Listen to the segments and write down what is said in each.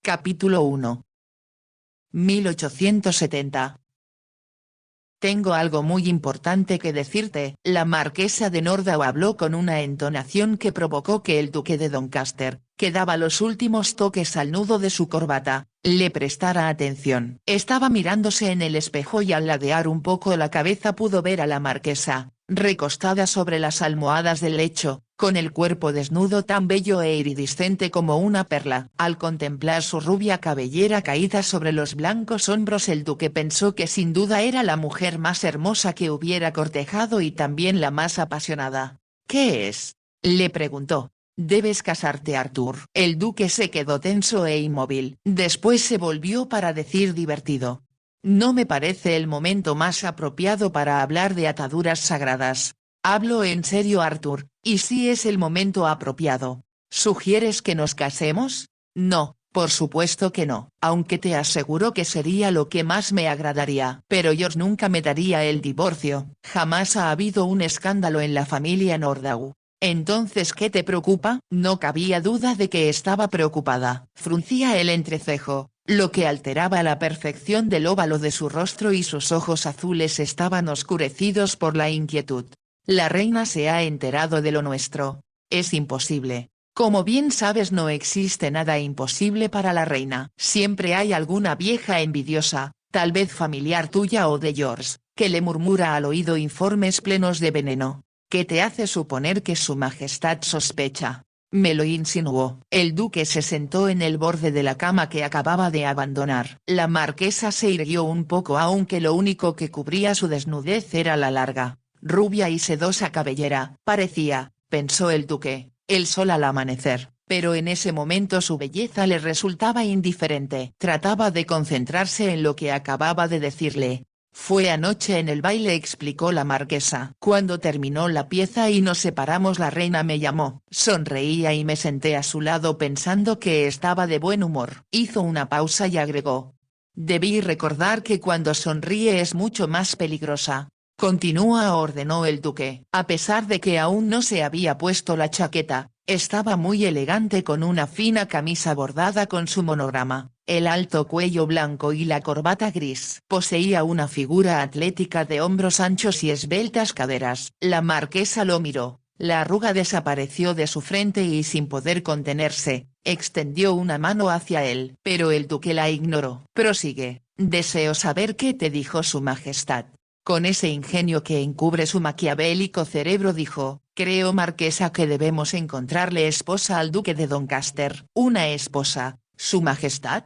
Capítulo 1. 1870. Tengo algo muy importante que decirte. La marquesa de Nordau habló con una entonación que provocó que el duque de Doncaster, que daba los últimos toques al nudo de su corbata, le prestara atención. Estaba mirándose en el espejo y al ladear un poco la cabeza pudo ver a la marquesa, recostada sobre las almohadas del lecho, con el cuerpo desnudo tan bello e iridiscente como una perla. Al contemplar su rubia cabellera caída sobre los blancos hombros, el duque pensó que sin duda era la mujer más hermosa que hubiera cortejado y también la más apasionada. ¿Qué es?, le preguntó. Debes casarte, Arthur. El duque se quedó tenso e inmóvil. Después se volvió para decir divertido: no me parece el momento más apropiado para hablar de ataduras sagradas. Hablo en serio, Arthur, y si es el momento apropiado. ¿Sugieres que nos casemos? No, por supuesto que no, aunque te aseguro que sería lo que más me agradaría. Pero George nunca me daría el divorcio. Jamás ha habido un escándalo en la familia Nordau. ¿Entonces qué te preocupa? No cabía duda de que estaba preocupada. Fruncía el entrecejo, lo que alteraba la perfección del óvalo de su rostro, y sus ojos azules estaban oscurecidos por la inquietud. La reina se ha enterado de lo nuestro. Es imposible. Como bien sabes, no existe nada imposible para la reina. Siempre hay alguna vieja envidiosa, tal vez familiar tuya o de George, que le murmura al oído informes plenos de veneno. ¿Qué te hace suponer que su majestad sospecha? Me lo insinuó. El duque se sentó en el borde de la cama que acababa de abandonar. La marquesa se irguió un poco, aunque lo único que cubría su desnudez era la larga, rubia y sedosa cabellera. Parecía, pensó el duque, el sol al amanecer, pero en ese momento su belleza le resultaba indiferente. Trataba de concentrarse en lo que acababa de decirle. Fue anoche en el baile, explicó la marquesa. Cuando terminó la pieza y nos separamos, la reina me llamó. Sonreía y me senté a su lado pensando que estaba de buen humor. Hizo una pausa y agregó: debí recordar que cuando sonríe es mucho más peligrosa. Continúa, ordenó el duque. A pesar de que aún no se había puesto la chaqueta, estaba muy elegante con una fina camisa bordada con su monograma, el alto cuello blanco y la corbata gris. Poseía una figura atlética de hombros anchos y esbeltas caderas. La marquesa lo miró, la arruga desapareció de su frente y, sin poder contenerse, extendió una mano hacia él. Pero el duque la ignoró. Prosigue: deseo saber qué te dijo su majestad. Con ese ingenio que encubre su maquiavélico cerebro dijo: creo, marquesa, que debemos encontrarle esposa al duque de Doncaster. ¿Una esposa, su majestad?,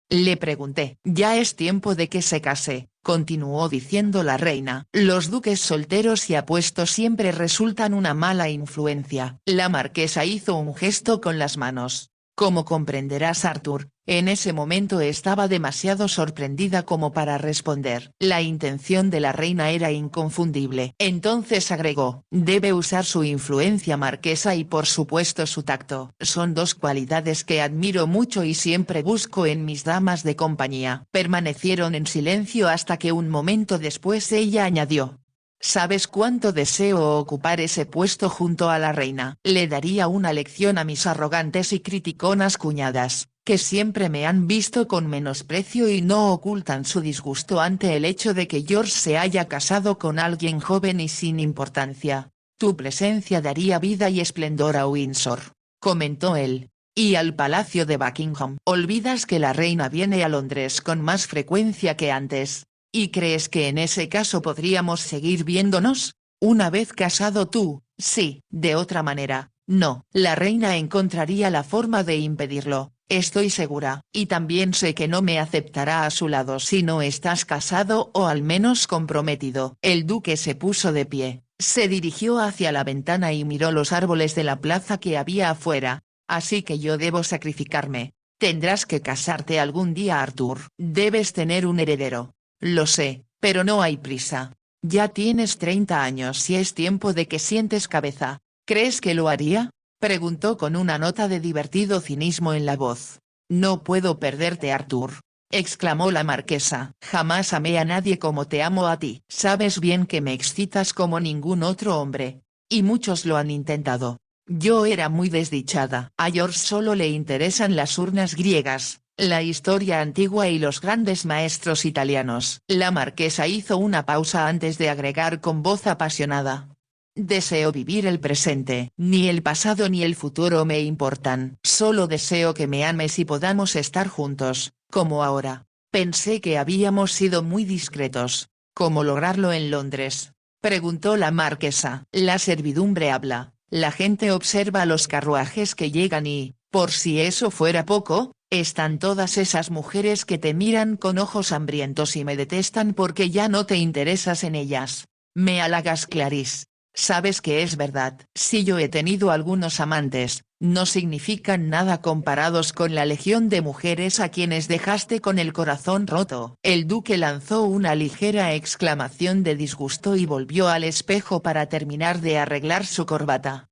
le pregunté. Ya es tiempo de que se case, continuó diciendo la reina. Los duques solteros y apuestos siempre resultan una mala influencia. La marquesa hizo un gesto con las manos. Como comprenderás, Arthur, en ese momento estaba demasiado sorprendida como para responder. La intención de la reina era inconfundible. Entonces agregó: debe usar su influencia, marquesa, y por supuesto su tacto. Son dos cualidades que admiro mucho y siempre busco en mis damas de compañía. Permanecieron en silencio hasta que un momento después ella añadió: ¿sabes cuánto deseo ocupar ese puesto junto a la reina? Le daría una lección a mis arrogantes y criticonas cuñadas, que siempre me han visto con menosprecio y no ocultan su disgusto ante el hecho de que George se haya casado con alguien joven y sin importancia. Tu presencia daría vida y esplendor a Windsor, comentó él. Y al palacio de Buckingham. Olvidas que la reina viene a Londres con más frecuencia que antes. ¿Y crees que en ese caso podríamos seguir viéndonos? Una vez casado tú, sí. De otra manera, no. La reina encontraría la forma de impedirlo, estoy segura. Y también sé que no me aceptará a su lado si no estás casado o al menos comprometido. El duque se puso de pie, se dirigió hacia la ventana y miró los árboles de la plaza que había afuera. Así que yo debo sacrificarme. Tendrás que casarte algún día, Arthur. Debes tener un heredero. Lo sé, pero no hay prisa. Ya tienes 30 años y es tiempo de que sientes cabeza. ¿Crees que lo haría?, preguntó con una nota de divertido cinismo en la voz. No puedo perderte, Arthur, exclamó la marquesa. Jamás amé a nadie como te amo a ti. Sabes bien que me excitas como ningún otro hombre. Y muchos lo han intentado. Yo era muy desdichada. A George solo le interesan las urnas griegas, La historia antigua y los grandes maestros italianos. La marquesa hizo una pausa antes de agregar con voz apasionada. Deseo vivir el presente. Ni el pasado ni el futuro me importan. Solo deseo que me ames y podamos estar juntos, como ahora. Pensé que habíamos sido muy discretos. ¿Cómo lograrlo en Londres?, preguntó la marquesa. La servidumbre habla, la gente observa los carruajes que llegan y, por si eso fuera poco, están todas esas mujeres que te miran con ojos hambrientos y me detestan porque ya no te interesas en ellas. Me halagas, Clarice. Sabes que es verdad. Si yo he tenido algunos amantes, no significan nada comparados con la legión de mujeres a quienes dejaste con el corazón roto. El duque lanzó una ligera exclamación de disgusto y volvió al espejo para terminar de arreglar su corbata.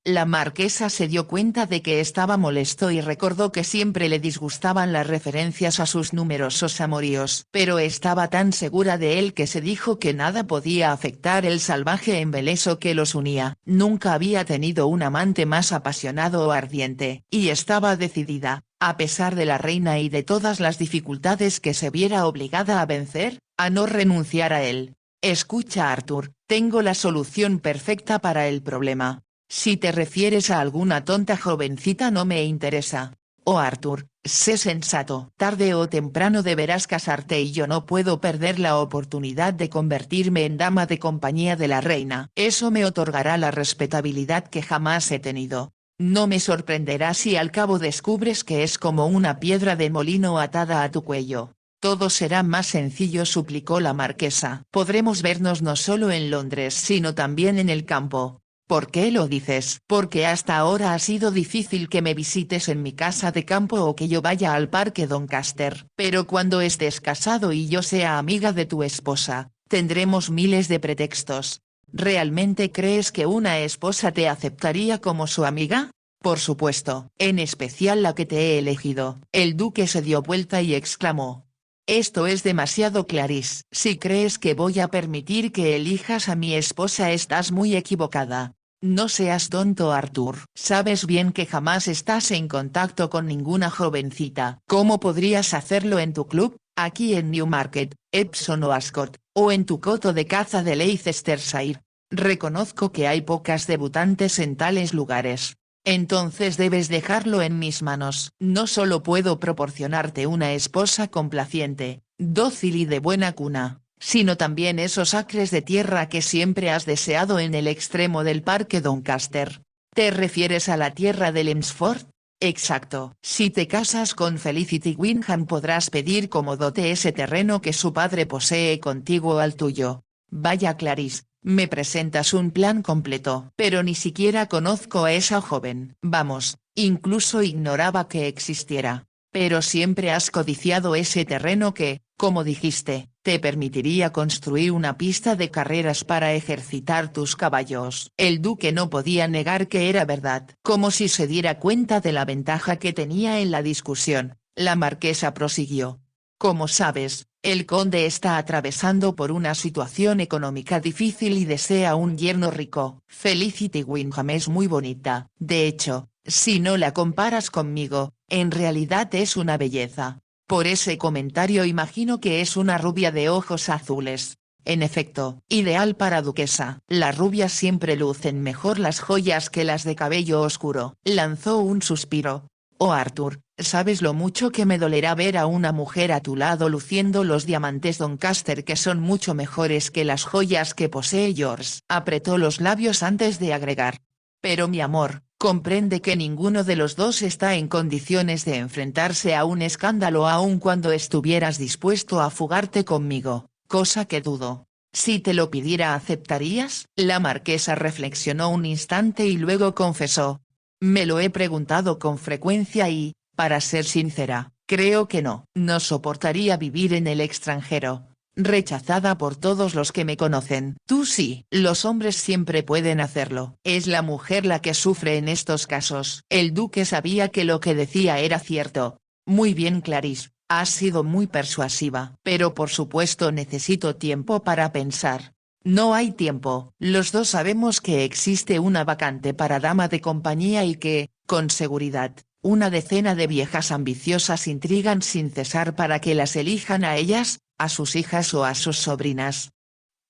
La marquesa se dio cuenta de que estaba molesto y recordó que siempre le disgustaban las referencias a sus numerosos amoríos. Pero estaba tan segura de él que se dijo que nada podía afectar el salvaje embeleso que los unía. Nunca había tenido un amante más apasionado o ardiente, y estaba decidida, a pesar de la reina y de todas las dificultades que se viera obligada a vencer, a no renunciar a él. Escucha, Arthur, tengo la solución perfecta para el problema. Si te refieres a alguna tonta jovencita no me interesa. Oh Arthur, sé sensato. Tarde o temprano deberás casarte y yo no puedo perder la oportunidad de convertirme en dama de compañía de la reina. Eso me otorgará la respetabilidad que jamás he tenido. No me sorprenderá si al cabo descubres que es como una piedra de molino atada a tu cuello. Todo será más sencillo, suplicó la marquesa. Podremos vernos no solo en Londres sino también en el campo. ¿Por qué lo dices? Porque hasta ahora ha sido difícil que me visites en mi casa de campo o que yo vaya al parque Doncaster. Pero cuando estés casado y yo sea amiga de tu esposa, tendremos miles de pretextos. ¿Realmente crees que una esposa te aceptaría como su amiga? Por supuesto, en especial la que te he elegido. El duque se dio vuelta y exclamó. Esto es demasiado, Clarice. Si crees que voy a permitir que elijas a mi esposa estás muy equivocada. No seas tonto, Arthur. Sabes bien que jamás estás en contacto con ninguna jovencita. ¿Cómo podrías hacerlo en tu club, aquí en Newmarket, Epsom o Ascot, o en tu coto de caza de Leicestershire? Reconozco que hay pocas debutantes en tales lugares. Entonces debes dejarlo en mis manos. No solo puedo proporcionarte una esposa complaciente, dócil y de buena cuna, sino también esos acres de tierra que siempre has deseado en el extremo del parque Doncaster. ¿Te refieres a la tierra de Lemsford? Exacto. Si te casas con Felicity Windham podrás pedir como dote ese terreno que su padre posee contiguo al tuyo. Vaya, Clarice. Me presentas un plan completo. Pero ni siquiera conozco a esa joven. Vamos, incluso ignoraba que existiera. Pero siempre has codiciado ese terreno que, como dijiste, te permitiría construir una pista de carreras para ejercitar tus caballos. El duque no podía negar que era verdad. Como si se diera cuenta de la ventaja que tenía en la discusión, la marquesa prosiguió. Como sabes, el conde está atravesando por una situación económica difícil y desea un yerno rico. Felicity Windham es muy bonita. De hecho, si no la comparas conmigo, en realidad es una belleza. Por ese comentario imagino que es una rubia de ojos azules. En efecto, ideal para duquesa. Las rubias siempre lucen mejor las joyas que las de cabello oscuro. Lanzó un suspiro. Oh Arthur, sabes lo mucho que me dolerá ver a una mujer a tu lado luciendo los diamantes Doncaster que son mucho mejores que las joyas que posee George. Apretó los labios antes de agregar. Pero mi amor, comprende que ninguno de los dos está en condiciones de enfrentarse a un escándalo aun cuando estuvieras dispuesto a fugarte conmigo, cosa que dudo. Si te lo pidiera ¿aceptarías? La marquesa reflexionó un instante y luego confesó. Me lo he preguntado con frecuencia y, para ser sincera, creo que no. No soportaría vivir en el extranjero. Rechazada por todos los que me conocen. Tú sí. Los hombres siempre pueden hacerlo. Es la mujer la que sufre en estos casos. El duque sabía que lo que decía era cierto. Muy bien, Clarice, has sido muy persuasiva. Pero por supuesto necesito tiempo para pensar. No hay tiempo. Los dos sabemos que existe una vacante para dama de compañía y que, con seguridad, Una decena de viejas ambiciosas intrigan sin cesar para que las elijan a ellas, a sus hijas o a sus sobrinas.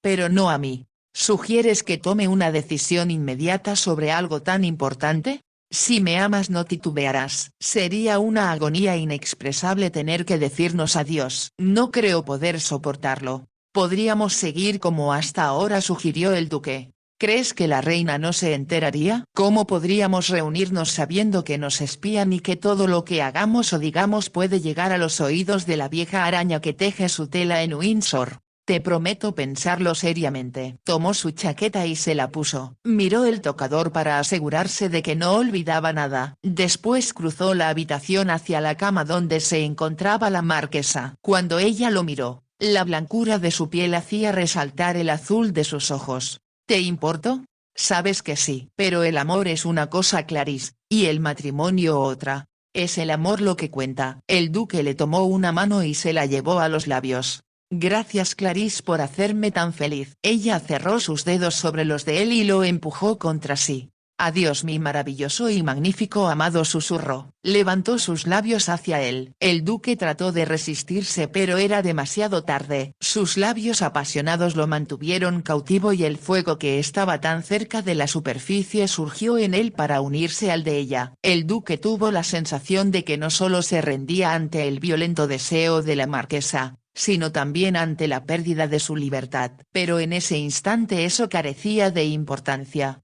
Pero no a mí. ¿Sugieres que tome una decisión inmediata sobre algo tan importante? Si me amas no titubearás. Sería una agonía inexpresable tener que decirnos adiós. No creo poder soportarlo. Podríamos seguir como hasta ahora, sugirió el duque. ¿Crees que la reina no se enteraría? ¿Cómo podríamos reunirnos sabiendo que nos espían y que todo lo que hagamos o digamos puede llegar a los oídos de la vieja araña que teje su tela en Windsor? Te prometo pensarlo seriamente. Tomó su chaqueta y se la puso. Miró el tocador para asegurarse de que no olvidaba nada. Después cruzó la habitación hacia la cama donde se encontraba la marquesa. Cuando ella lo miró, la blancura de su piel hacía resaltar el azul de sus ojos. ¿Te importo? Sabes que sí. Pero el amor es una cosa, Clarice, y el matrimonio otra. Es el amor lo que cuenta. El duque le tomó una mano y se la llevó a los labios. Gracias, Clarice, por hacerme tan feliz. Ella cerró sus dedos sobre los de él y lo empujó contra sí. Adiós, mi maravilloso y magnífico amado, susurró. Levantó sus labios hacia él. El duque trató de resistirse pero era demasiado tarde. Sus labios apasionados lo mantuvieron cautivo y el fuego que estaba tan cerca de la superficie surgió en él para unirse al de ella. El duque tuvo la sensación de que no solo se rendía ante el violento deseo de la marquesa, sino también ante la pérdida de su libertad. Pero en ese instante eso carecía de importancia.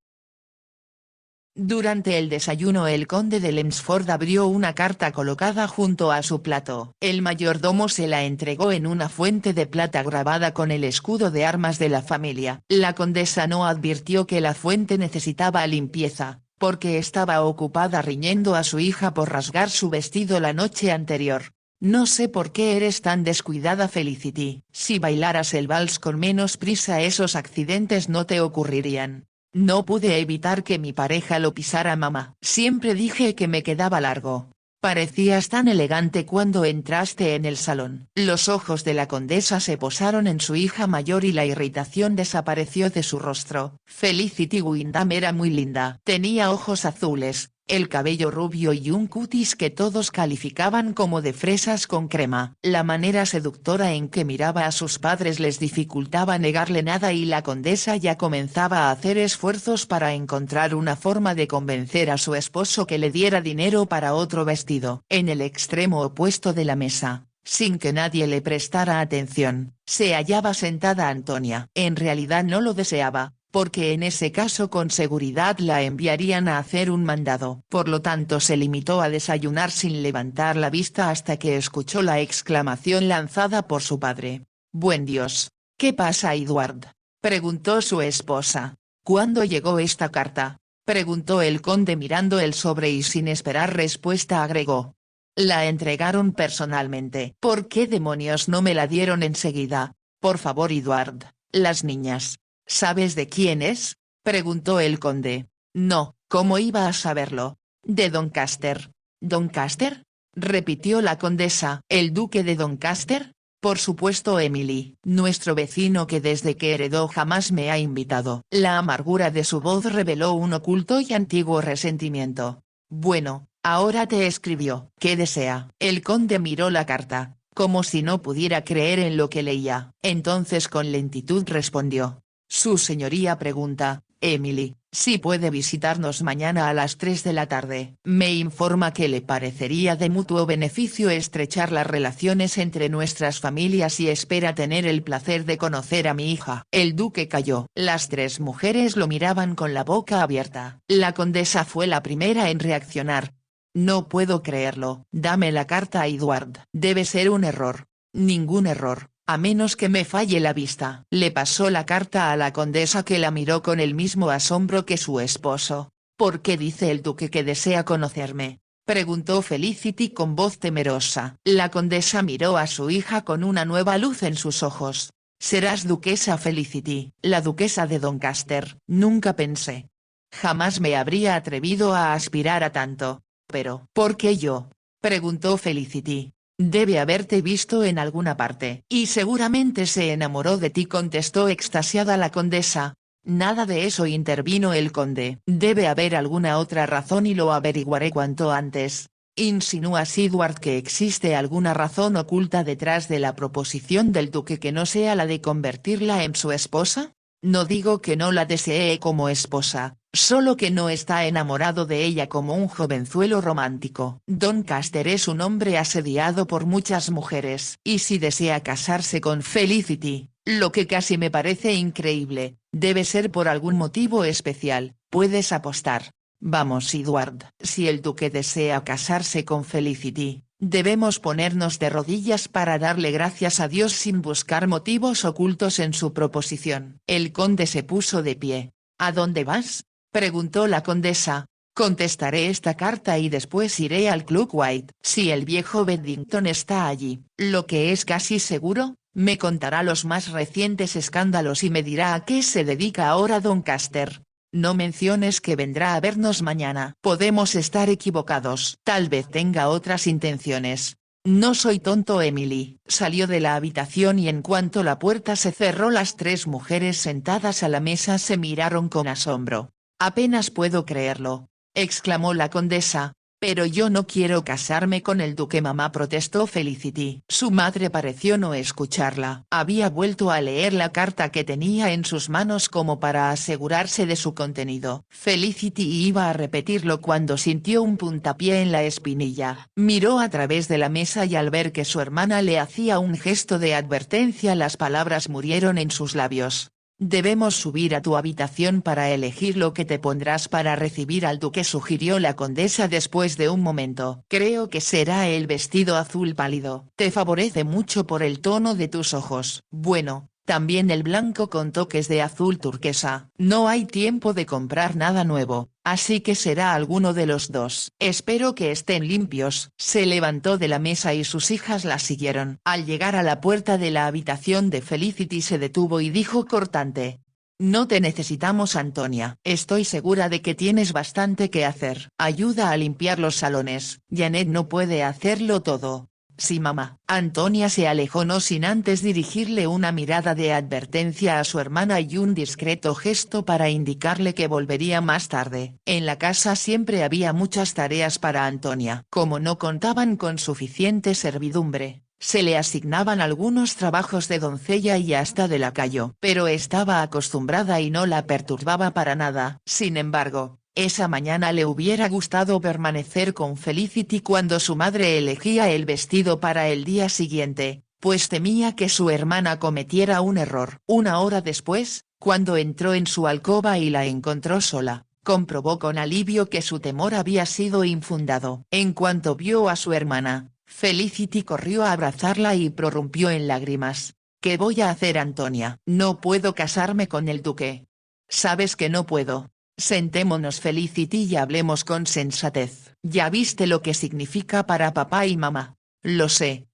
Durante el desayuno el conde de Lemsford abrió una carta colocada junto a su plato. El mayordomo se la entregó en una fuente de plata grabada con el escudo de armas de la familia. La condesa no advirtió que la fuente necesitaba limpieza, porque estaba ocupada riñendo a su hija por rasgar su vestido la noche anterior. No sé por qué eres tan descuidada, Felicity. Si bailaras el vals con menos prisa esos accidentes no te ocurrirían. No pude evitar que mi pareja lo pisara, mamá. Siempre dije que me quedaba largo. Parecías tan elegante cuando entraste en el salón. Los ojos de la condesa se posaron en su hija mayor y la irritación desapareció de su rostro. Felicity Wyndham era muy linda. Tenía ojos azules, el cabello rubio y un cutis que todos calificaban como de fresas con crema. La manera seductora en que miraba a sus padres les dificultaba negarle nada y la condesa ya comenzaba a hacer esfuerzos para encontrar una forma de convencer a su esposo que le diera dinero para otro vestido. En el extremo opuesto de la mesa, sin que nadie le prestara atención, se hallaba sentada Antonia. En realidad no lo deseaba, porque en ese caso con seguridad la enviarían a hacer un mandado. Por lo tanto se limitó a desayunar sin levantar la vista hasta que escuchó la exclamación lanzada por su padre. «¡Buen Dios! ¿Qué pasa, Edward?», preguntó su esposa. «¿Cuándo llegó esta carta?», preguntó el conde mirando el sobre y sin esperar respuesta agregó. «La entregaron personalmente». «¿Por qué demonios no me la dieron enseguida? Por favor, Edward, las niñas». «¿Sabes de quién es?», preguntó el conde. «No, ¿cómo iba a saberlo? De Doncaster». «¿Doncaster?», repitió la condesa. «¿El duque de Doncaster?». «Por supuesto, Emily, nuestro vecino que desde que heredó jamás me ha invitado». La amargura de su voz reveló un oculto y antiguo resentimiento. «Bueno, ahora te escribió. ¿Qué desea?». El conde miró la carta, como si no pudiera creer en lo que leía. Entonces con lentitud respondió. «Su señoría pregunta, Emily, si puede visitarnos mañana a las 3 de la tarde. Me informa que le parecería de mutuo beneficio estrechar las relaciones entre nuestras familias y espera tener el placer de conocer a mi hija». El duque calló. Las tres mujeres lo miraban con la boca abierta. La condesa fue la primera en reaccionar. «No puedo creerlo. Dame la carta, Edward». «Debe ser un error». «Ningún error, a menos que me falle la vista». Le pasó la carta a la condesa que la miró con el mismo asombro que su esposo. «¿Por qué dice el duque que desea conocerme?», preguntó Felicity con voz temerosa. La condesa miró a su hija con una nueva luz en sus ojos. «Serás duquesa, Felicity». «La duquesa de Doncaster». «Nunca pensé. Jamás me habría atrevido a aspirar a tanto». «Pero, ¿por qué yo?», preguntó Felicity. «Debe haberte visto en alguna parte». «Y seguramente se enamoró de ti», contestó extasiada la condesa. «Nada de eso», intervino el conde. «Debe haber alguna otra razón y lo averiguaré cuanto antes». ¿Insinúas, Edward, que existe alguna razón oculta detrás de la proposición del duque que no sea la de convertirla en su esposa? No digo que no la desee como esposa, solo que no está enamorado de ella como un jovenzuelo romántico. Doncaster es un hombre asediado por muchas mujeres. Y si desea casarse con Felicity, lo que casi me parece increíble, debe ser por algún motivo especial. Puedes apostar. Vamos, Edward, si el duque desea casarse con Felicity, debemos ponernos de rodillas para darle gracias a Dios sin buscar motivos ocultos en su proposición. El conde se puso de pie. ¿A dónde vas?, preguntó la condesa. Contestaré esta carta y después iré al Club White. Si el viejo Beddington está allí, lo que es casi seguro, me contará los más recientes escándalos y me dirá a qué se dedica ahora Doncaster. No menciones que vendrá a vernos mañana. Podemos estar equivocados. Tal vez tenga otras intenciones. No soy tonto. Emily salió de la habitación y en cuanto la puerta se cerró, las tres mujeres sentadas a la mesa se miraron con asombro. «Apenas puedo creerlo», exclamó la condesa. «Pero yo no quiero casarme con el duque, mamá», protestó Felicity. Su madre pareció no escucharla. Había vuelto a leer la carta que tenía en sus manos como para asegurarse de su contenido. Felicity iba a repetirlo cuando sintió un puntapié en la espinilla. Miró a través de la mesa y al ver que su hermana le hacía un gesto de advertencia, las palabras murieron en sus labios. «Debemos subir a tu habitación para elegir lo que te pondrás para recibir al duque», sugirió la condesa después de un momento. «Creo que será el vestido azul pálido. Te favorece mucho por el tono de tus ojos. Bueno, también el blanco con toques de azul turquesa. No hay tiempo de comprar nada nuevo, así que será alguno de los dos. Espero que estén limpios». Se levantó de la mesa y sus hijas la siguieron. Al llegar a la puerta de la habitación de Felicity se detuvo y dijo cortante: «No te necesitamos, Antonia. Estoy segura de que tienes bastante que hacer. Ayuda a limpiar los salones. Janet no puede hacerlo todo». «Sí, mamá». Antonia se alejó no sin antes dirigirle una mirada de advertencia a su hermana y un discreto gesto para indicarle que volvería más tarde. En la casa siempre había muchas tareas para Antonia. Como no contaban con suficiente servidumbre, se le asignaban algunos trabajos de doncella y hasta de lacayo. Pero estaba acostumbrada y no la perturbaba para nada. Sin embargo, esa mañana le hubiera gustado permanecer con Felicity cuando su madre elegía el vestido para el día siguiente, pues temía que su hermana cometiera un error. Una hora después, cuando entró en su alcoba y la encontró sola, comprobó con alivio que su temor había sido infundado. En cuanto vio a su hermana, Felicity corrió a abrazarla y prorrumpió en lágrimas. «¿Qué voy a hacer, Antonia? No puedo casarme con el duque». «Sabes que no puedo. Sentémonos, Felicity, y hablemos con sensatez. Ya viste lo que significa para papá y mamá». Lo sé»,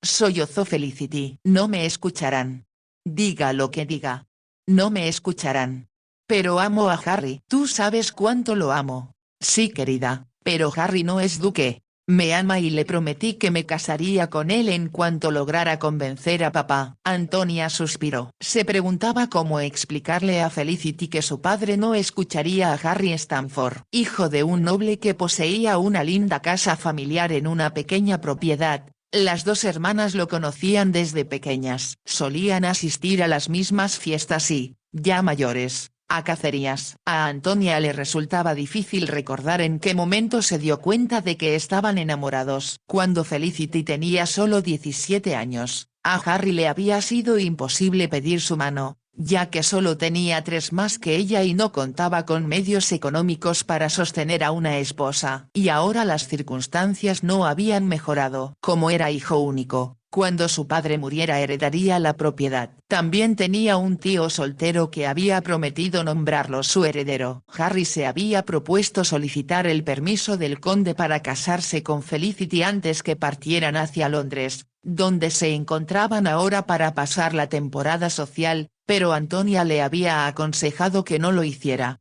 sollozó Felicity. «No me escucharán. Diga lo que diga. No me escucharán. Pero amo a Harry». «Tú sabes cuánto lo amo». «Sí, querida, pero Harry no es duque. Me ama y le prometí que me casaría con él en cuanto lograra convencer a papá». Antonia suspiró. Se preguntaba cómo explicarle a Felicity que su padre no escucharía a Harry Stamford, hijo de un noble que poseía una linda casa familiar en una pequeña propiedad. Las dos hermanas lo conocían desde pequeñas. Solían asistir a las mismas fiestas y, ya mayores, a cacerías. A Antonia le resultaba difícil recordar en qué momento se dio cuenta de que estaban enamorados. Cuando Felicity tenía solo 17 años, a Harry le había sido imposible pedir su mano, ya que solo tenía 3 más que ella y no contaba con medios económicos para sostener a una esposa. Y ahora las circunstancias no habían mejorado. Como era hijo único, cuando su padre muriera heredaría la propiedad. También tenía un tío soltero que había prometido nombrarlo su heredero. Harry se había propuesto solicitar el permiso del conde para casarse con Felicity antes que partieran hacia Londres, donde se encontraban ahora para pasar la temporada social, pero Antonia le había aconsejado que no lo hiciera.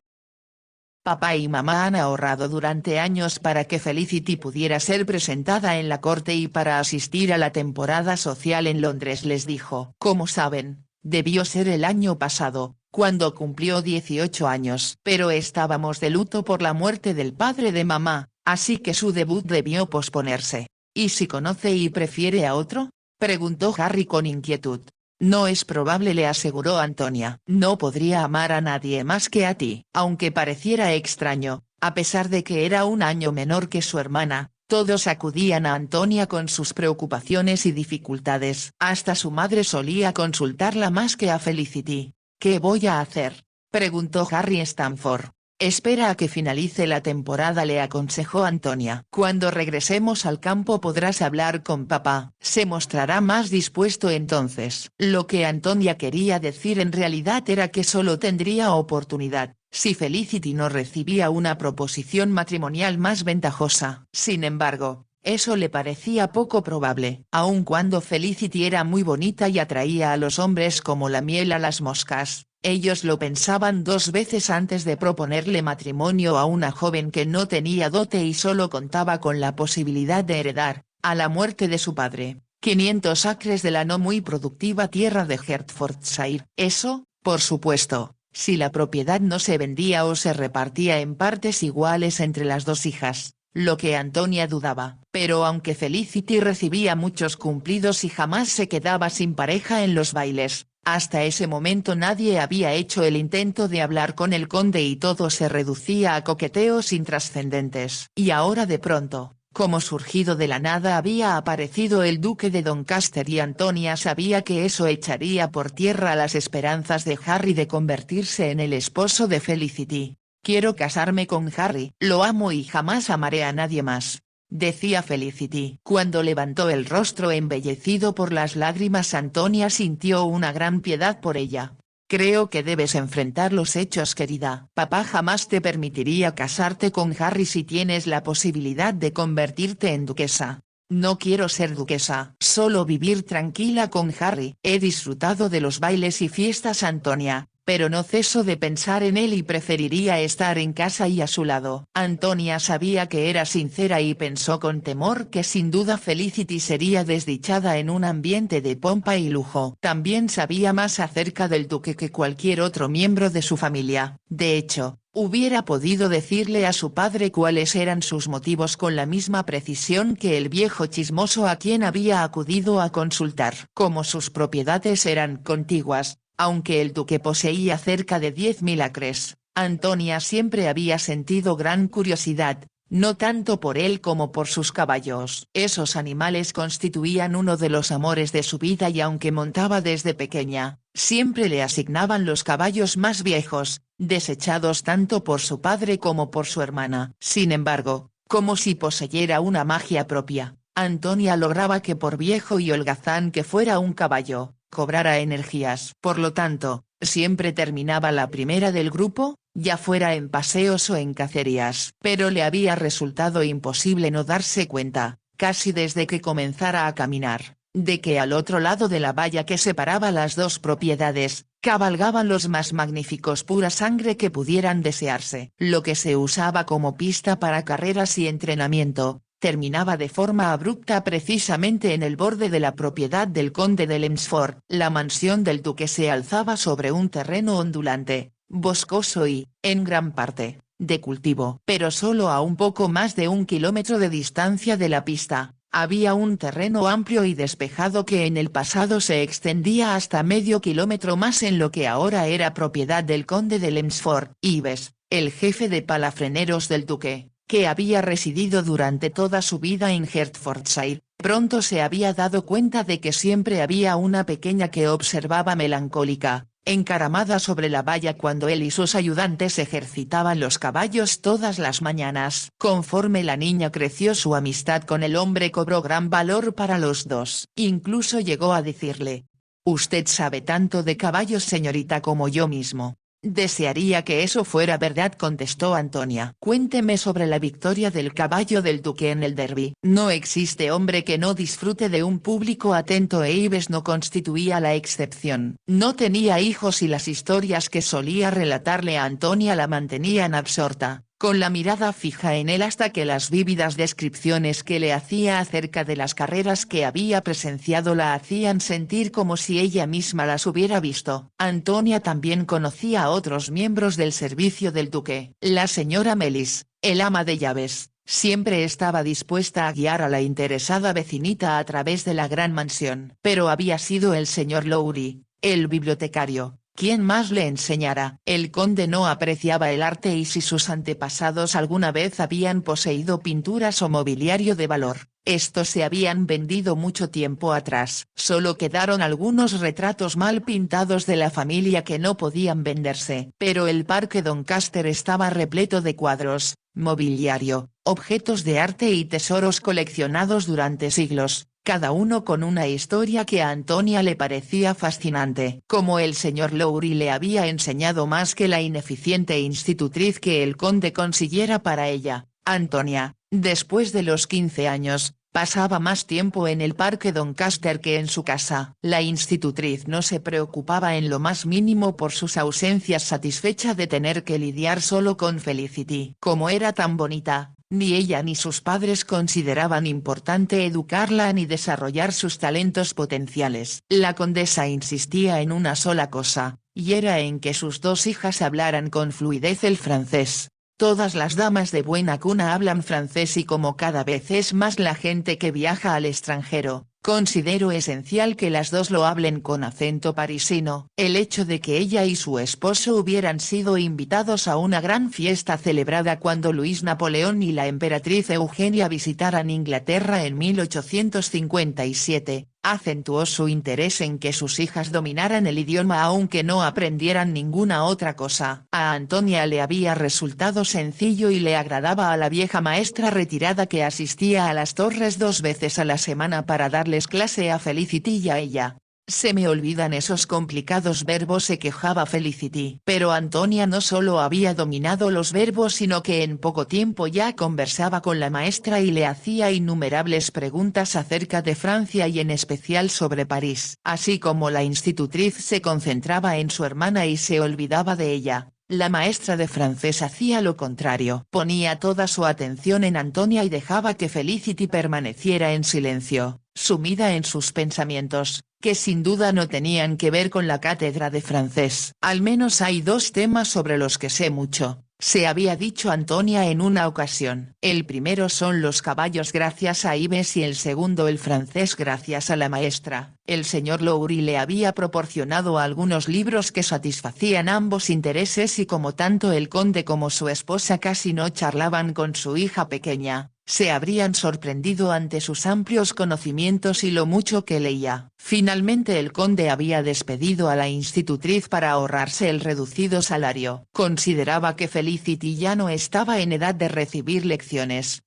«Papá y mamá han ahorrado durante años para que Felicity pudiera ser presentada en la corte y para asistir a la temporada social en Londres», les dijo. «Como saben, debió ser el año pasado, cuando cumplió 18 años. Pero estábamos de luto por la muerte del padre de mamá, así que su debut debió posponerse. ¿Y si conoce y prefiere a otro?, preguntó Harry con inquietud. No es probable, le aseguró Antonia. No podría amar a nadie más que a ti. Aunque pareciera extraño, a pesar de que era un año menor que su hermana, todos acudían a Antonia con sus preocupaciones y dificultades. Hasta su madre solía consultarla más que a Felicity. ¿Qué voy a hacer?, preguntó Harry Stanford. Espera a que finalice la temporada, le aconsejó Antonia. Cuando regresemos al campo podrás hablar con papá. Se mostrará más dispuesto entonces. Lo que Antonia quería decir en realidad era que solo tendría oportunidad si Felicity no recibía una proposición matrimonial más ventajosa. Sin embargo, eso le parecía poco probable. Aun cuando Felicity era muy bonita y atraía a los hombres como la miel a las moscas, ellos lo pensaban 2 veces antes de proponerle matrimonio a una joven que no tenía dote y solo contaba con la posibilidad de heredar, a la muerte de su padre, 500 acres de la no muy productiva tierra de Hertfordshire. Eso, por supuesto, si la propiedad no se vendía o se repartía en partes iguales entre las 2 hijas, lo que Antonia dudaba. Pero aunque Felicity recibía muchos cumplidos y jamás se quedaba sin pareja en los bailes, hasta ese momento nadie había hecho el intento de hablar con el conde y todo se reducía a coqueteos intrascendentes. Y ahora de pronto, como surgido de la nada, había aparecido el duque de Doncaster y Antonia sabía que eso echaría por tierra las esperanzas de Harry de convertirse en el esposo de Felicity. Quiero casarme con Harry. Lo amo y jamás amaré a nadie más, decía Felicity. Cuando levantó el rostro embellecido por las lágrimas, Antonia sintió una gran piedad por ella. Creo que debes enfrentar los hechos, querida. Papá jamás te permitiría casarte con Harry si tienes la posibilidad de convertirte en duquesa. No quiero ser duquesa, solo vivir tranquila con Harry. He disfrutado de los bailes y fiestas, Antonia, pero no ceso de pensar en él y preferiría estar en casa y a su lado. Antonia sabía que era sincera y pensó con temor que sin duda Felicity sería desdichada en un ambiente de pompa y lujo. También sabía más acerca del duque que cualquier otro miembro de su familia. De hecho, hubiera podido decirle a su padre cuáles eran sus motivos con la misma precisión que el viejo chismoso a quien había acudido a consultar. Como sus propiedades eran contiguas, aunque el duque poseía cerca de 10.000 acres, Antonia siempre había sentido gran curiosidad, no tanto por él como por sus caballos. Esos animales constituían uno de los amores de su vida y aunque montaba desde pequeña, siempre le asignaban los caballos más viejos, desechados tanto por su padre como por su hermana. Sin embargo, como si poseyera una magia propia, Antonia lograba que por viejo y holgazán que fuera un caballo, cobrara energías. Por lo tanto, siempre terminaba la primera del grupo, ya fuera en paseos o en cacerías. Pero le había resultado imposible no darse cuenta, casi desde que comenzara a caminar, de que al otro lado de la valla que separaba las 2 propiedades, cabalgaban los más magníficos pura sangre que pudieran desearse. Lo que se usaba como pista para carreras y entrenamiento, terminaba de forma abrupta precisamente en el borde de la propiedad del conde de Lemsford. La mansión del duque se alzaba sobre un terreno ondulante, boscoso y, en gran parte, de cultivo. Pero solo a un poco más de 1 kilómetro de distancia de la pista, había un terreno amplio y despejado que en el pasado se extendía hasta medio kilómetro más en lo que ahora era propiedad del conde de Lemsford. Ives, el jefe de palafreneros del duque, que había residido durante toda su vida en Hertfordshire, pronto se había dado cuenta de que siempre había una pequeña que observaba melancólica, encaramada sobre la valla cuando él y sus ayudantes ejercitaban los caballos todas las mañanas. Conforme la niña creció, su amistad con el hombre cobró gran valor para los dos. Incluso llegó a decirle: «Usted sabe tanto de caballos, señorita, como yo mismo». «Desearía que eso fuera verdad», contestó Antonia. «Cuénteme sobre la victoria del caballo del duque en el derby». No existe hombre que no disfrute de un público atento e Ives no constituía la excepción. No tenía hijos y las historias que solía relatarle a Antonia la mantenían absorta, con la mirada fija en él hasta que las vívidas descripciones que le hacía acerca de las carreras que había presenciado la hacían sentir como si ella misma las hubiera visto. Antonia también conocía a otros miembros del servicio del duque. La señora Melis, el ama de llaves, Siempre estaba dispuesta a guiar a la interesada vecinita a través de la gran mansión. Pero había sido el señor Lowry, el bibliotecario, quien más le enseñara. El conde no apreciaba el arte y si sus antepasados alguna vez habían poseído pinturas o mobiliario de valor, estos se habían vendido mucho tiempo atrás. Solo quedaron algunos retratos mal pintados de la familia que no podían venderse. Pero el parque Doncaster estaba repleto de cuadros, mobiliario, objetos de arte y tesoros coleccionados durante siglos, cada uno con una historia que a Antonia le parecía fascinante. Como el señor Lowry le había enseñado más que la ineficiente institutriz que el conde consiguiera para ella, Antonia, después de los 15 años, pasaba más tiempo en el parque Doncaster que en su casa. La institutriz no se preocupaba en lo más mínimo por sus ausencias, satisfecha de tener que lidiar solo con Felicity. Como era tan bonita, ni ella ni sus padres consideraban importante educarla ni desarrollar sus talentos potenciales. La condesa insistía en una sola cosa, y era en que sus dos hijas hablaran con fluidez el francés. Todas las damas de buena cuna hablan francés y como cada vez es más la gente que viaja al extranjero, considero esencial que las dos lo hablen con acento parisino. El hecho de que ella y su esposo hubieran sido invitados a una gran fiesta celebrada cuando Luis Napoleón y la emperatriz Eugenia visitaran Inglaterra en 1857, acentuó su interés en que sus hijas dominaran el idioma aunque no aprendieran ninguna otra cosa. A Antonia le había resultado sencillo y le agradaba a la vieja maestra retirada que asistía a las Torres 2 veces a la semana para darles clase a Felicity y a ella. Se me olvidan esos complicados verbos, se quejaba Felicity. Pero Antonia no solo había dominado los verbos sino que en poco tiempo ya conversaba con la maestra y le hacía innumerables preguntas acerca de Francia y en especial sobre París. Así como la institutriz se concentraba en su hermana y se olvidaba de ella, la maestra de francés hacía lo contrario. Ponía toda su atención en Antonia y dejaba que Felicity permaneciera en silencio, sumida en sus pensamientos, que sin duda no tenían que ver con la cátedra de francés. Al menos hay dos temas sobre los que sé mucho, se había dicho Antonia en una ocasión. El primero son los caballos gracias a Ives y el segundo el francés gracias a la maestra. El señor Lowry le había proporcionado algunos libros que satisfacían ambos intereses y como tanto el conde como su esposa casi no charlaban con su hija pequeña, se habrían sorprendido ante sus amplios conocimientos y lo mucho que leía. Finalmente el conde había despedido a la institutriz para ahorrarse el reducido salario. Consideraba que Felicity ya no estaba en edad de recibir lecciones.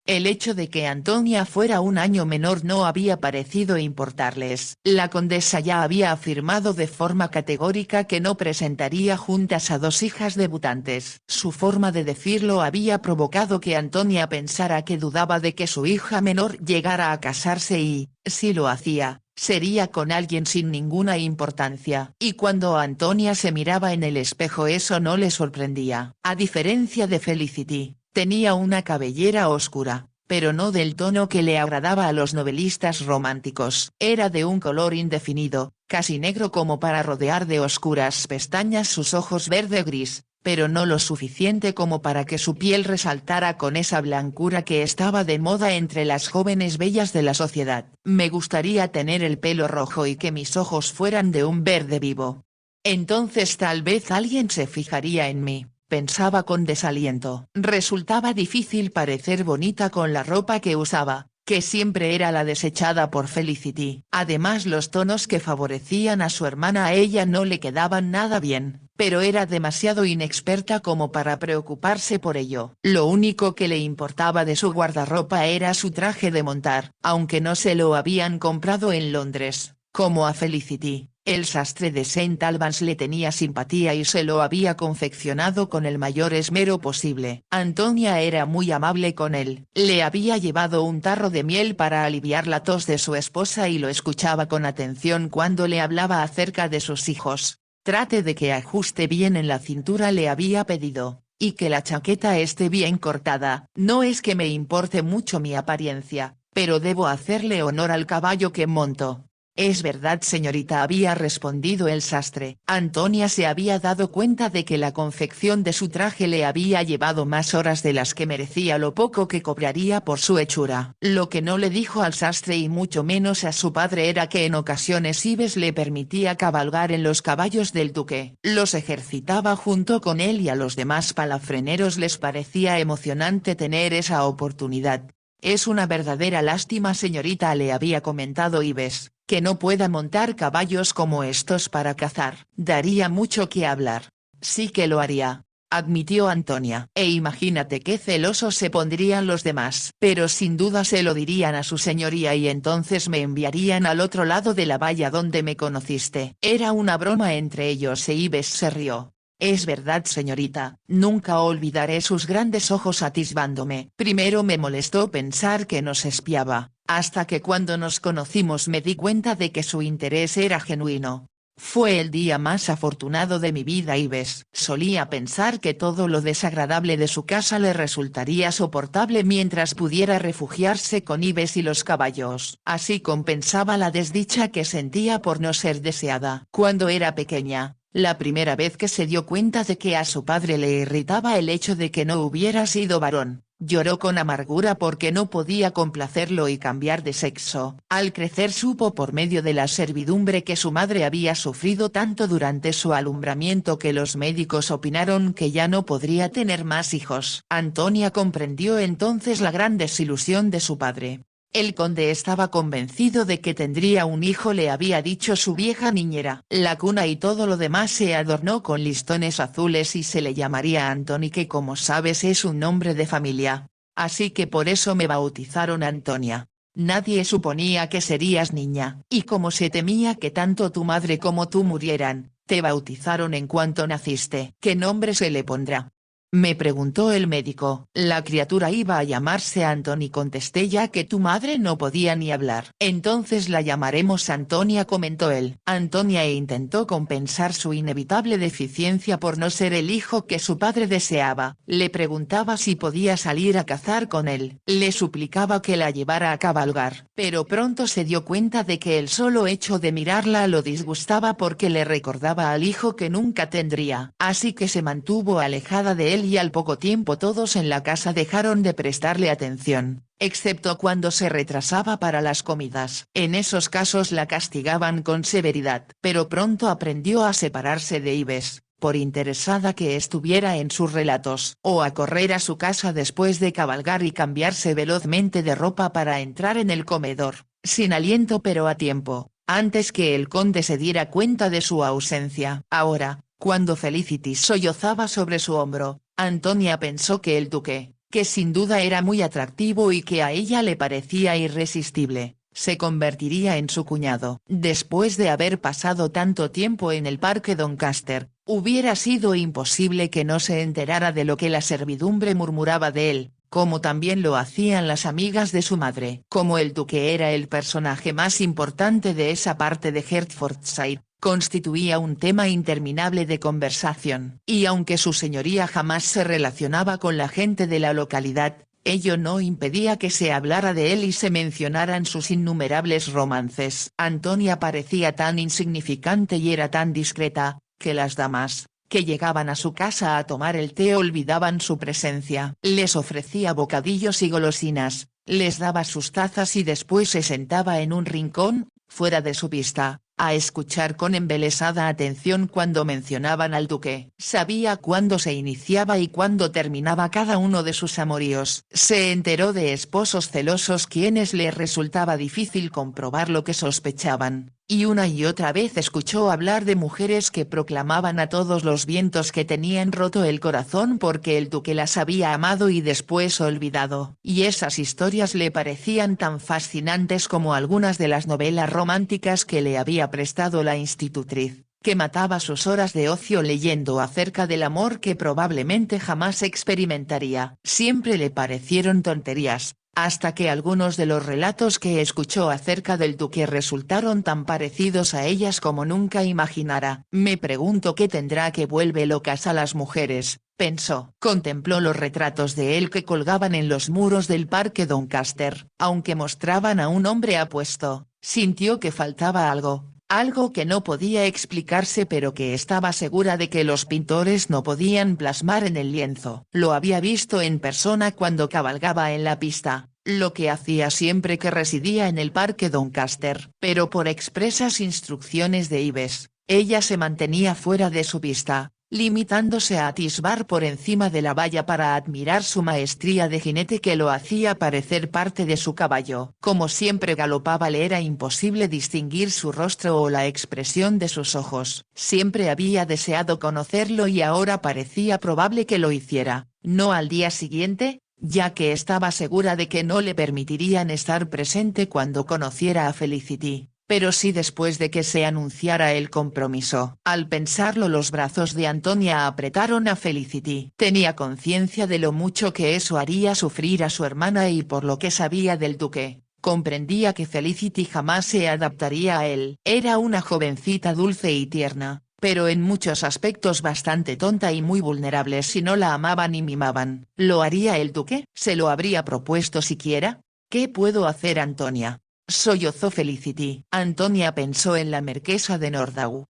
El hecho de que Antonia fuera un año menor no había parecido importarles. La condesa ya había afirmado de forma categórica que no presentaría juntas a dos hijas debutantes. Su forma de decirlo había provocado que Antonia pensara que dudaba de que su hija menor llegara a casarse y, si lo hacía, sería con alguien sin ninguna importancia. Y cuando Antonia se miraba en el espejo eso no le sorprendía. A diferencia de Felicity, tenía una cabellera oscura, pero no del tono que le agradaba a los novelistas románticos. Era de un color indefinido, casi negro como para rodear de oscuras pestañas sus ojos verde-gris, pero no lo suficiente como para que su piel resaltara con esa blancura que estaba de moda entre las jóvenes bellas de la sociedad. Me gustaría tener el pelo rojo y que mis ojos fueran de un verde vivo. Entonces tal vez alguien se fijaría en mí, pensaba con desaliento. Resultaba difícil parecer bonita con la ropa que usaba, que siempre era la desechada por Felicity. Además los tonos que favorecían a su hermana a ella no le quedaban nada bien, pero era demasiado inexperta como para preocuparse por ello. Lo único que le importaba de su guardarropa era su traje de montar, aunque no se lo habían comprado en Londres, como a Felicity. El sastre de St. Albans le tenía simpatía y se lo había confeccionado con el mayor esmero posible. Antonia era muy amable con él. Le había llevado un tarro de miel para aliviar la tos de su esposa y lo escuchaba con atención cuando le hablaba acerca de sus hijos. Trate de que ajuste bien en la cintura, le había pedido, y que la chaqueta esté bien cortada. No es que me importe mucho mi apariencia, pero debo hacerle honor al caballo que monto. Es verdad señorita, había respondido el sastre. Antonia se había dado cuenta de que la confección de su traje le había llevado más horas de las que merecía lo poco que cobraría por su hechura. Lo que no le dijo al sastre y mucho menos a su padre era que en ocasiones Ives le permitía cabalgar en los caballos del duque. Los ejercitaba junto con él y a los demás palafreneros les parecía emocionante tener esa oportunidad. Es una verdadera lástima señorita, le había comentado Ives, que no pueda montar caballos como estos para cazar. Daría mucho que hablar. Sí que lo haría, admitió Antonia. E imagínate qué celosos se pondrían los demás. Pero sin duda se lo dirían a su señoría y entonces me enviarían al otro lado de la valla donde me conociste. Era una broma entre ellos e Ives se rió. Es verdad señorita, nunca olvidaré sus grandes ojos atisbándome. Primero me molestó pensar que nos espiaba, hasta que cuando nos conocimos me di cuenta de que su interés era genuino. Fue el día más afortunado de mi vida Ives. Solía pensar que todo lo desagradable de su casa le resultaría soportable mientras pudiera refugiarse con Ives y los caballos. Así compensaba la desdicha que sentía por no ser deseada. Cuando era pequeña, la primera vez que se dio cuenta de que a su padre le irritaba el hecho de que no hubiera sido varón, lloró con amargura porque no podía complacerlo y cambiar de sexo. Al crecer supo por medio de la servidumbre que su madre había sufrido tanto durante su alumbramiento que los médicos opinaron que ya no podría tener más hijos. Antonia comprendió entonces la gran desilusión de su padre. El conde estaba convencido de que tendría un hijo, le había dicho su vieja niñera. La cuna y todo lo demás se adornó con listones azules y se le llamaría Antoni, que como sabes es un nombre de familia. Así que por eso me bautizaron Antonia. Nadie suponía que serías niña, y como se temía que tanto tu madre como tú murieran, te bautizaron en cuanto naciste. ¿Qué nombre se le pondrá?, me preguntó el médico. La criatura iba a llamarse Antoni, contesté, ya que tu madre no podía ni hablar. Entonces la llamaremos Antonia, comentó él. Antonia intentó compensar su inevitable deficiencia por no ser el hijo que su padre deseaba. Le preguntaba si podía salir a cazar con él. Le suplicaba que la llevara a cabalgar. Pero pronto se dio cuenta de que el solo hecho de mirarla lo disgustaba porque le recordaba al hijo que nunca tendría. Así que se mantuvo alejada de él y al poco tiempo todos en la casa dejaron de prestarle atención, excepto cuando se retrasaba para las comidas. En esos casos la castigaban con severidad. Pero pronto aprendió a separarse de Ives, por interesada que estuviera en sus relatos, o a correr a su casa después de cabalgar y cambiarse velozmente de ropa para entrar en el comedor, sin aliento pero a tiempo, antes que el conde se diera cuenta de su ausencia. Ahora, cuando Felicity sollozaba sobre su hombro, Antonia pensó que el duque, que sin duda era muy atractivo y que a ella le parecía irresistible, se convertiría en su cuñado. Después de haber pasado tanto tiempo en el parque Doncaster, hubiera sido imposible que no se enterara de lo que la servidumbre murmuraba de él, como también lo hacían las amigas de su madre. Como el duque era el personaje más importante de esa parte de Hertfordshire, constituía un tema interminable de conversación. Y aunque su señoría jamás se relacionaba con la gente de la localidad, ello no impedía que se hablara de él y se mencionaran sus innumerables romances. Antonia parecía tan insignificante y era tan discreta, que las damas, que llegaban a su casa a tomar el té, olvidaban su presencia. Les ofrecía bocadillos y golosinas, les daba sus tazas y después se sentaba en un rincón, fuera de su vista, a escuchar con embelesada atención cuando mencionaban al duque. Sabía cuándo se iniciaba y cuándo terminaba cada uno de sus amoríos. Se enteró de esposos celosos quienes le resultaba difícil comprobar lo que sospechaban, y una y otra vez escuchó hablar de mujeres que proclamaban a todos los vientos que tenían roto el corazón porque el duque las había amado y después olvidado. Y esas historias le parecían tan fascinantes como algunas de las novelas románticas que le había prestado la institutriz, que mataba sus horas de ocio leyendo acerca del amor que probablemente jamás experimentaría. Siempre le parecieron tonterías, hasta que algunos de los relatos que escuchó acerca del duque resultaron tan parecidos a ellas como nunca imaginara. Me pregunto qué tendrá que vuelve locas a las mujeres, pensó. Contempló los retratos de él que colgaban en los muros del Parque Doncaster. Aunque mostraban a un hombre apuesto, sintió que faltaba algo. Algo que no podía explicarse pero que estaba segura de que los pintores no podían plasmar en el lienzo. Lo había visto en persona cuando cabalgaba en la pista, lo que hacía siempre que residía en el Parque Doncaster. Pero por expresas instrucciones de Ives, ella se mantenía fuera de su vista, limitándose a atisbar por encima de la valla para admirar su maestría de jinete que lo hacía parecer parte de su caballo. Como siempre galopaba le era imposible distinguir su rostro o la expresión de sus ojos. Siempre había deseado conocerlo y ahora parecía probable que lo hiciera, no al día siguiente, ya que estaba segura de que no le permitirían estar presente cuando conociera a Felicity, pero sí después de que se anunciara el compromiso. Al pensarlo los brazos de Antonia apretaron a Felicity. Tenía conciencia de lo mucho que eso haría sufrir a su hermana y por lo que sabía del duque, comprendía que Felicity jamás se adaptaría a él. Era una jovencita dulce y tierna, pero en muchos aspectos bastante tonta y muy vulnerable si no la amaban y mimaban. ¿Lo haría el duque? ¿Se lo habría propuesto siquiera? ¿Qué puedo hacer, Antonia?, sollozó Felicity. Antonia pensó en la marquesa de Nordau,